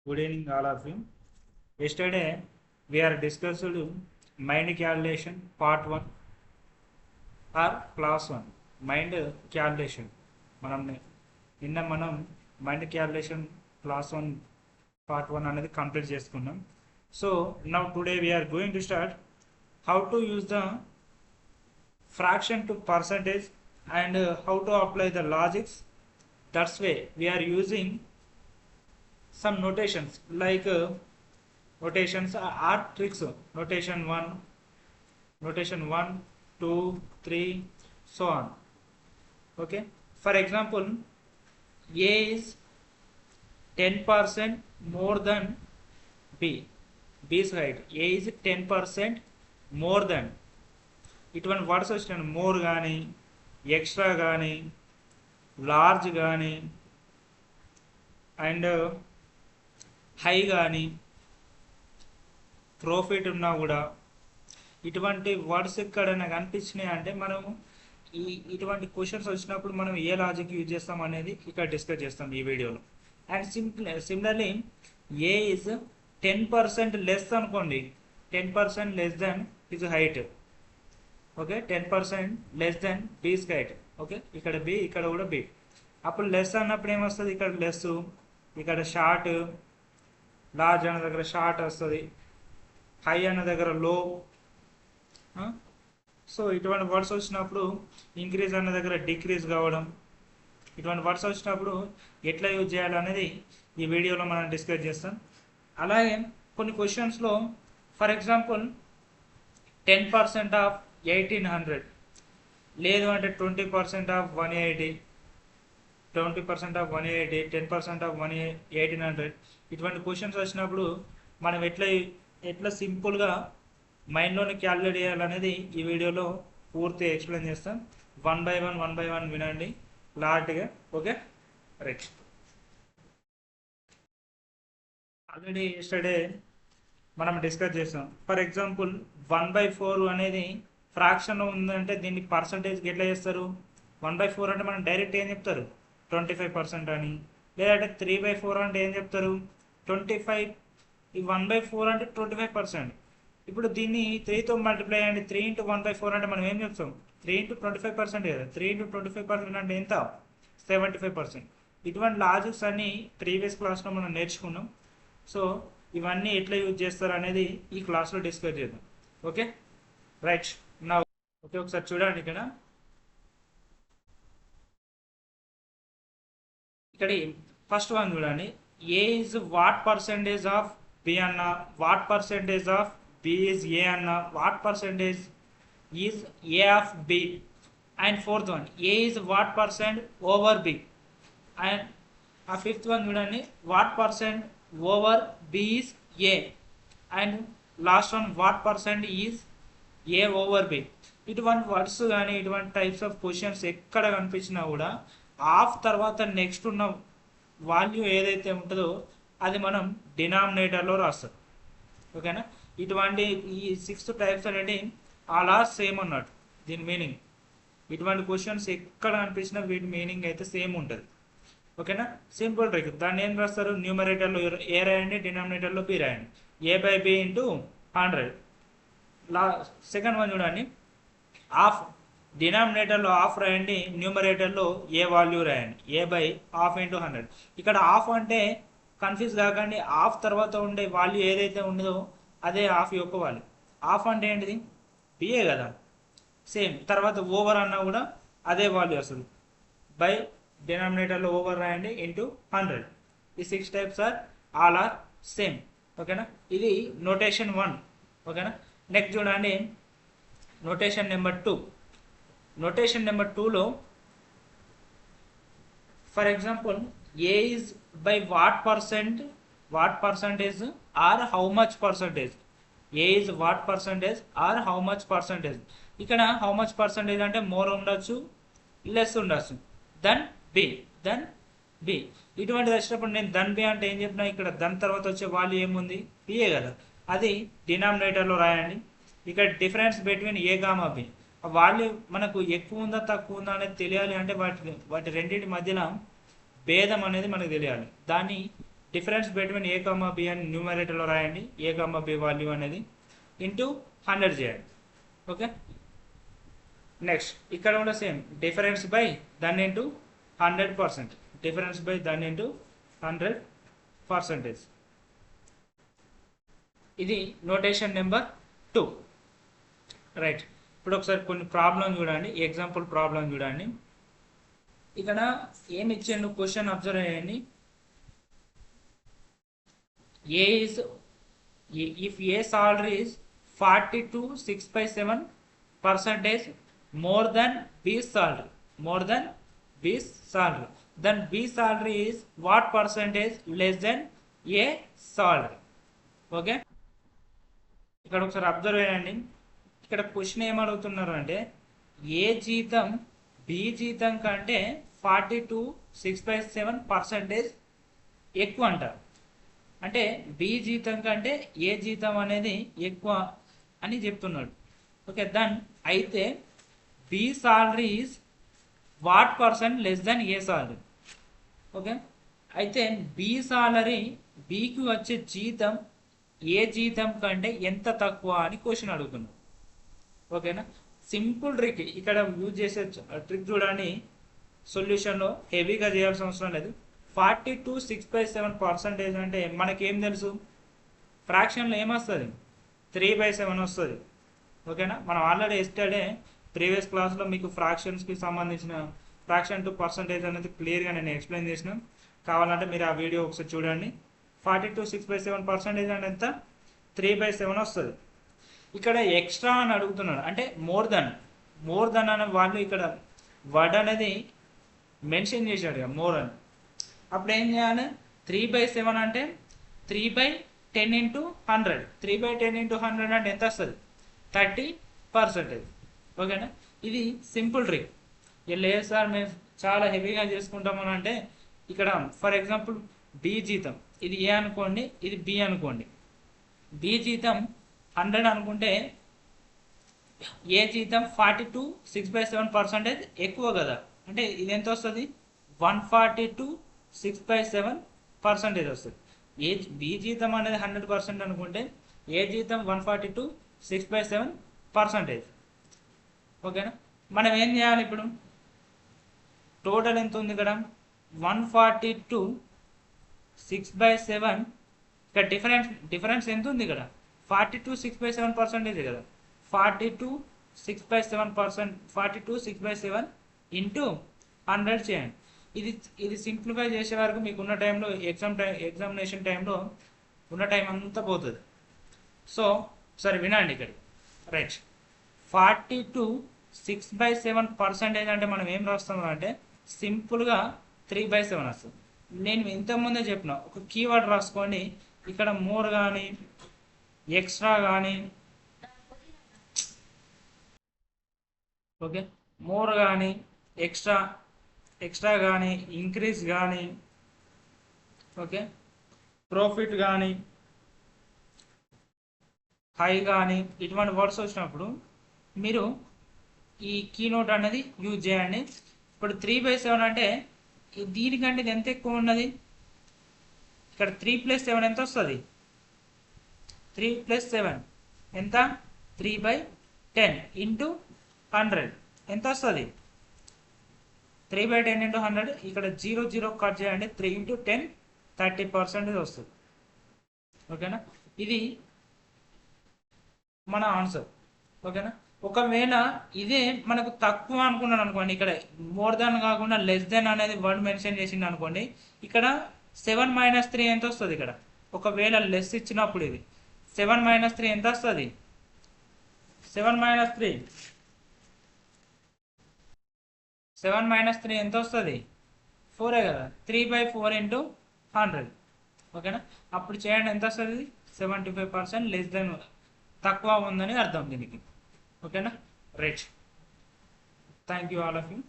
Good evening, all of you. Yesterday, we are discussed mind calculation part 1 or class 1. Mind calculation. మనం mind calculation class 1 part 1 అనేది complete చేసుకున్నాం. So now today we are going to start how to use the fraction to percentage and how to apply the logics. That's way we are using some notations like notations are tricks. Notation 1, notation 1, 2, 3, so on. Okay, for example, A is 10% more than B. B's height. A is 10% more than. ఇటువంటి words వచ్చినాయి, more కానీ, extra కానీ, large కానీ, and high కానీ, profit ఉన్నా కూడా ఇటువంటి words ఎక్కడైనా కనిపించినాయి అంటే మనం ఇటువంటి క్వశ్చన్స్ వచ్చినప్పుడు మనం ఏ లాజిక్ యూజ్ చేస్తాం అనేది ఇక్కడ డిస్కస్ చేస్తాం ఈ వీడియోలో. And similarly A is 10% less అనుకోండి, 10% less than his height. Okay, 10% less than బీస్ హైట్. ఓకే, ఇక్కడ బి, ఇక్కడ కూడా బి. అప్పుడు లెస్ అన్నప్పుడు ఏమొస్తుంది, ఇక్కడ లెస్, ఇక్కడ షార్ట్, లార్జ్ అన్న దగ్గర షార్ట్ వస్తుంది, హై అన్న దగ్గర లో. సో ఇటువంటి వర్డ్స్ వచ్చినప్పుడు ఇంక్రీజ్ అన్న దగ్గర డిక్రీజ్ కావడం, ఇటువంటి వర్డ్స్ వచ్చినప్పుడు ఎట్లా యూజ్ చేయాలనేది ఈ వీడియోలో మనం డిస్కస్ చేస్తాం. అలాగే కొన్ని క్వశ్చన్స్లో ఫర్ ఎగ్జాంపుల్ 10% ఆఫ్ 1800, లేదు అంటే 20% ఆఫ్ 180, 20% ఆఫ్ 180, 10% ఆఫ్ 1800, ఇటువంటి క్వశ్చన్స్ వచ్చినప్పుడు మనం ఎట్లా సింపుల్గా మైండ్లోనే క్యాలిక్యులేట్ చేయాలనేది ఈ వీడియోలో పూర్తిగా ఎక్స్ప్లెయిన్ చేస్తాం. వన్ బై వన్ వినండి క్లారిటీగా. Okay, right. ఆల్రెడీ ఎస్టర్డే మనం డిస్కస్ చేస్తాం. ఫర్ ఎగ్జాంపుల్ 1/4 అనేది ఫ్రాక్షన్లో ఉందంటే దీన్ని పర్సంటేజ్కి ఎట్లా చేస్తారు? 1/4 అంటే మనం డైరెక్ట్ ఏం చెప్తారు, 25% అని. లేదంటే 3/4 అంటే ఏం చెప్తారు, 25. ఈ 1/4 అంటే 25%. ఇప్పుడు దీన్ని 3తో మల్టిప్లై అయ్యండి. 3 × 1/4 అంటే మనం ఏం చెప్తాం, 3 × 25% కదా. 3 × 25% అంటే ఎంత, 75%. ఇటువంటి లాజిక్స్ అన్ని ప్రీవియస్ క్లాస్లో మనం నేర్చుకున్నాం. సో ఇవన్నీ ఎట్లా యూజ్ చేస్తారు అనేది ఈ క్లాస్లో డిస్కస్ చేద్దాం. Okay, right. నా ఓకే, ఒకసారి చూడండి. ఇక్కడ ఫస్ట్ వన్ చూడండి. A is what percentage of B అన్న, what percentage of B is A అన్న, what percentage is A of B. And fourth one, A is what percent over B. And ఆ fifth one చూడండి, what percent over B is A. And last one, what percent is A over B. ఇటువంటి words కానీ ఇటువంటి types of questions ఎక్కడ కనిపించినా కూడా of తర్వాత next ఉన్న వాల్యూ ఏదైతే ఉంటుందో అది మనం డినామినేటర్లో రాస్తాం. ఓకేనా, ఇటువంటి ఈ 6 టైప్స్ అనేది ఆల్ ఆర్ సేమ్ అన్నట్టు దీని మీనింగ్. ఇటువంటి క్వశ్చన్స్ ఎక్కడ కనిపించినా వీటి మీనింగ్ అయితే సేమ్ ఉంటుంది. ఓకేనా, సింపుల్ ట్రిక్. దాన్ని ఏం రాస్తారు, న్యూమరేటర్లో ఏ రాయండి, డినామినేటర్లో బి రాయండి. A/B × 100. సెకండ్ వన్ చూడండి, ఆఫ్ డినామినేటర్లో ఆఫ్ రాయండి, న్యూమరేటర్లో ఏ వాల్యూ రాయండి. A/half × 100. ఇక్కడ ఆఫ్ అంటే కన్ఫ్యూజ్ కాకండి, ఆఫ్ తర్వాత ఉండే వాల్యూ ఏదైతే ఉండదో అదే ఆఫ్ యొక్క వాల్యూ. ఆఫ్ అంటే ఏంటిది, బిఏ కదా, సేమ్. తర్వాత ఓవర్ అన్నా కూడా అదే వాల్యూ వస్తుంది. బై డినామినేటర్లో ఓవర్ రాయండి × 100. ఈ 6 టైప్స్ ఆల్ ఆర్ సేమ్. ఓకేనా, ఇది నోటేషన్ 1. ఓకేనా, నెక్స్ట్ చూడండి నోటేషన్ నెంబర్ 2. నోటేషన్ నెంబర్ 2లో for example A is by what percentage or how much percentage. A is what percentage or how much percentage. ఇక్కడ how much percentage అంటే more ఉండొచ్చు, less ఉండొచ్చు. Then B. ఇటువంటి వచ్చినప్పుడు నేను Dhan B అంటే ఏం చెప్పినా, ఇక్కడ దన్ తర్వాత వచ్చే వాల్యూ ఏముంది, బిఏ కదా, అది డినామినేటర్లో రాయండి. ఇక్కడ డిఫరెన్స్ బిట్వీన్ ఏ కామా బి, ఆ వాల్యూ మనకు ఎక్కువ ఉందా తక్కువ ఉందా అనేది తెలియాలి అంటే వాటి రెండింటి మధ్యన భేదం అనేది మనకు తెలియాలి. దాన్ని డిఫరెన్స్ బిట్వీన్ ఏ కమా బి అని న్యూమరేటర్లో రాయండి, ఏ కమా బి వాల్యూ అనేది ఇంటూ 100 చేయండి. ఓకే, నెక్స్ట్ ఇక్కడ కూడా సేమ్ డిఫరెన్స్ బై దాన్ని ఇంటూ 100%, డిఫరెన్స్ బై దాన్ని ఇంటూ 100%. ఇది నోటేషన్ నెంబర్ 2. రైట్, ఇప్పుడు ఒకసారి కొన్ని ప్రాబ్లం చూడండి, ఎగ్జాంపుల్ ప్రాబ్లం చూడండి. ఇక్కడ ఏమి ఇచ్చాను క్వశ్చన్ అబ్జర్వ్ చేయండి. A is if A salary is 42.657% more than B's salary, then B salary is what percentage less than A salary? Okay, ఇక్కడ ఒకసారి అబ్జర్వ్ చేయండి. ఇక్కడ క్వశ్చన్ ఏమడుగుతున్నారు అంటే ఏ జీతం బి జీతం కంటే 42.657% ఎక్కువ అంటారు. అంటే బి జీతం కంటే ఏ జీతం అనేది ఎక్కువ అని చెప్తున్నాడు. ఓకే, దాని అయితే B salary is what percent less than A salary. Okay, అయితే బి సాలరీ బికి వచ్చే జీతం ఏ జీతం కంటే ఎంత తక్కువ అని క్వశ్చన్ అడుగుతున్నాడు. ఓకేనా, సింపుల్ ట్రిక్ ఇక్కడ యూజ్ చేసే ట్రిక్ చూడండి. సొల్యూషన్లో హెవీగా చేయాల్సిన అవసరం లేదు. 42.657% అంటే మనకేం తెలుసు, ఫ్రాక్షన్లో ఏమొస్తుంది 3/7 వస్తుంది. ఓకేనా, మనం ఆల్రెడీ ఎస్టర్డే ప్రీవియస్ క్లాస్లో మీకు ఫ్రాక్షన్స్కి సంబంధించిన ఫ్రాక్షన్ టు పర్సంటేజ్ అనేది క్లియర్గా నేను ఎక్స్ప్లెయిన్ చేసిన. కావాలంటే మీరు ఆ వీడియో ఒకసారి చూడండి. 42.657% అంటే ఎంత, 3/7 వస్తుంది. ఇక్కడ ఎక్స్ట్రా అని అడుగుతున్నాడు, అంటే మోర్ దెన్ అనే వాళ్ళు ఇక్కడ వర్డ్ అనేది మెన్షన్ చేశాడు కదా, మోర్ అని. అప్పుడు ఏం చేయాలి, 3/7 అంటే 3/10 × 100, 3/10 × 100 అంటే ఎంత వస్తుంది, 30%. ఓకేనా, ఇది సింపుల్ ట్రిక్. లేదు సార్ మేము చాలా హెవీగా చేసుకుంటామని అంటే ఇక్కడ ఫర్ ఎగ్జాంపుల్ బి జీతం, ఇది ఏ అనుకోండి, ఇది బి అనుకోండి. బి జీతం 100 అనుకుంటే ఏ జీతం 42.657% ఎక్కువ కదా, అంటే ఇది ఎంత వస్తుంది, 142.657% వస్తుంది. ఏ బి జీతం అనేది 100% అనుకుంటే ఏ జీతం 142.657%. ఓకేనా, మనం ఏం చేయాలి ఇప్పుడు, టోటల్ ఎంత ఉంది ఇక్కడ 142.6/7. ఇక్కడ డిఫరెన్స్ ఎంత ఉంది ఇక్కడ, 42.6/7% కదా. 42.6/7 ఇంటూ 100 చేయండి. ఇది సింప్లిఫై చేసే వరకు మీకు ఉన్న టైంలో ఎగ్జామినేషన్ టైంలో ఉన్న టైం అంతా పోతుంది. సో సరే వినండి ఇక్కడ. రైట్, 42.6/7% అంటే మనం ఏం రాస్తాం అంటే సింపుల్గా 3/7 వస్తుంది. నేను ఇంతకుముందే చెప్పిన ఒక కీవర్డ్ రాసుకోండి. ఇక్కడ మోర్ కానీ ఎక్స్ట్రా కానీ, ఓకే, మోర్ కానీ ఎక్స్ట్రా కానీ ఇంక్రీజ్ కానీ, ఓకే, ప్రాఫిట్ కానీ హై కానీ ఇటువంటి వర్డ్స్ వచ్చినప్పుడు మీరు ఈ కీనోట్ అనేది యూజ్ చేయండి. ఇప్పుడు 3/7 అంటే దీనికంటే ఇది ఎంత ఎక్కువ ఉన్నది, ఇక్కడ 3+7 ఎంత వస్తుంది, 3+7 ఎంత, 3/10 ఇంటూ 100 ఎంత వస్తుంది, 3/10 ఇంటూ 100. ఇక్కడ 0 కట్ చేయండి, 3 × 10 30% వస్తుంది. ఓకేనా, ఇది మన ఆన్సర్. ఓకేనా, ఒకవేళ ఇదే మనకు తక్కువ అనుకున్నాను అనుకోండి, ఇక్కడ మోర్ దాన్ కాకుండా లెస్ దెన్ అనేది వర్డ్ మెన్షన్ చేసింది అనుకోండి, ఇక్కడ 7 - 3 ఎంత వస్తుంది. ఇక్కడ ఒకవేళ లెస్ ఇచ్చినప్పుడు ఇది 7 - 3 ఎంత వస్తుంది, 7 - 3 ఎంత వస్తుంది, 4 కదా, 3/4 ఇంటూ 100. ఓకేనా, అప్పుడు చేయండి ఎంత వస్తుంది, 75% లెస్ దెన్, తక్కువ ఉందని అర్థం దీనికి. ఓకేనా, right, thank you all of you.